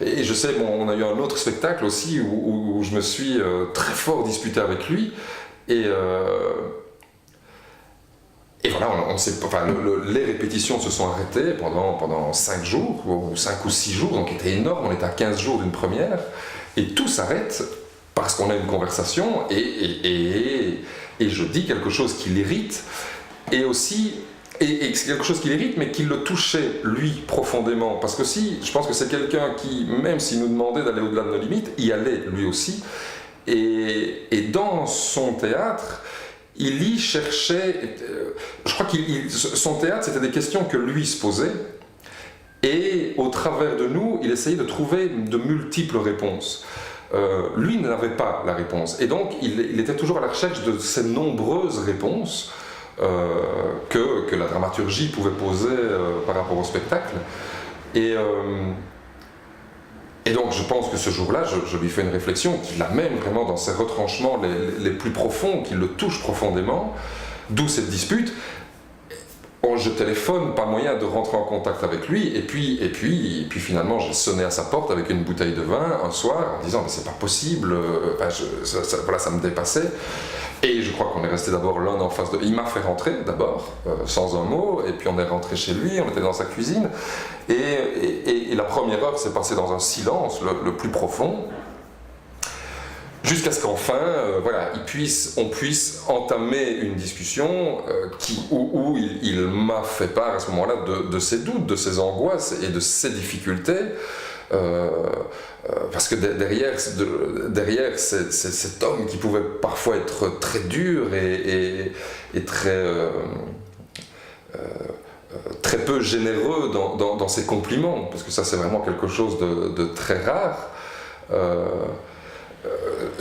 Et je sais, bon, on a eu un autre spectacle aussi où je me suis très fort disputé avec lui. Et, et voilà, enfin, les répétitions se sont arrêtées pendant 5 jours, ou 5 ou 6 jours, donc c'était énorme, on était à 15 jours d'une première, et tout s'arrête parce qu'on a une conversation, et je dis quelque chose qui l'irrite, et aussi, et c'est quelque chose qui l'irrite, mais qui le touchait, lui, profondément, parce que je pense que c'est quelqu'un qui, même s'il nous demandait d'aller au-delà de nos limites, y allait lui aussi, et dans son théâtre, il y cherchait, je crois que son théâtre, c'était des questions que lui se posait, et au travers de nous, il essayait de trouver de multiples réponses. Lui n'avait pas la réponse, et donc il était toujours à la recherche de ces nombreuses réponses que la dramaturgie pouvait poser par rapport au spectacle. Et donc je pense que ce jour-là, je lui fais une réflexion qui l'amène vraiment dans ses retranchements les plus profonds, qui le touchent profondément, d'où cette dispute. Je téléphone, pas moyen de rentrer en contact avec lui, et puis finalement j'ai sonné à sa porte avec une bouteille de vin un soir en disant mais c'est pas possible, voilà, ça me dépassait. Et je crois qu'on est resté d'abord l'un en face de... Il m'a fait rentrer d'abord, sans un mot, et puis on est rentré chez lui, on était dans sa cuisine, et la première heure s'est passée dans un silence le plus profond, jusqu'à ce qu'enfin, voilà, on puisse entamer une discussion où il m'a fait part à ce moment-là de ses doutes, de ses angoisses et de ses difficultés. Parce que derrière cet homme qui pouvait parfois être très dur et très peu généreux dans ses compliments, parce que ça c'est vraiment quelque chose de très rare,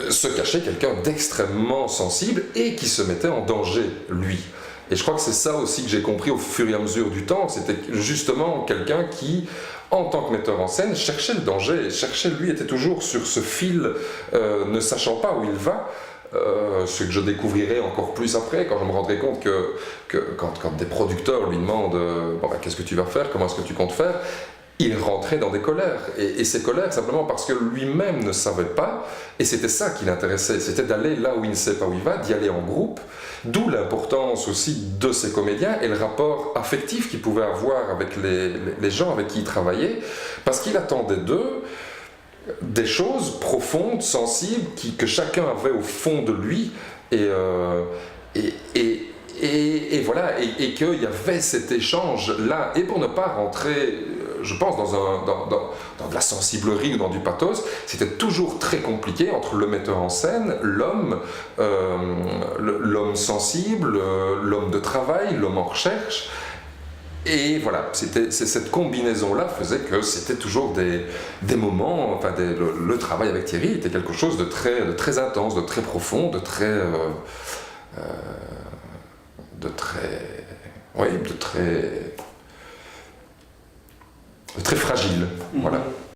se cachait quelqu'un d'extrêmement sensible et qui se mettait en danger, lui. Et je crois que c'est ça aussi que j'ai compris au fur et à mesure du temps, c'était justement quelqu'un qui, en tant que metteur en scène, cherchait le danger, lui était toujours sur ce fil, ne sachant pas où il va, ce que je découvrirai encore plus après, quand je me rendrai compte que quand des producteurs lui demandent bon, ben, qu'est-ce que tu vas faire, comment est-ce que tu comptes faire, il rentrait dans des colères, et ces colères simplement parce que lui-même ne savait pas, et c'était ça qui l'intéressait, c'était d'aller là où il ne sait pas où il va, d'y aller en groupe, d'où l'importance aussi de ces comédiens et le rapport affectif qu'il pouvait avoir avec les gens avec qui il travaillait, parce qu'il attendait d'eux des choses profondes, sensibles, que chacun avait au fond de lui, et voilà, et qu'il y avait cet échange-là, et pour ne pas rentrer, je pense, dans de la sensiblerie ou dans du pathos, c'était toujours très compliqué entre le metteur en scène, l'homme sensible, l'homme de travail, l'homme en recherche, et voilà, cette combinaison-là faisait que c'était toujours des moments, enfin le travail avec Thierry était quelque chose de très intense, de très profond, de très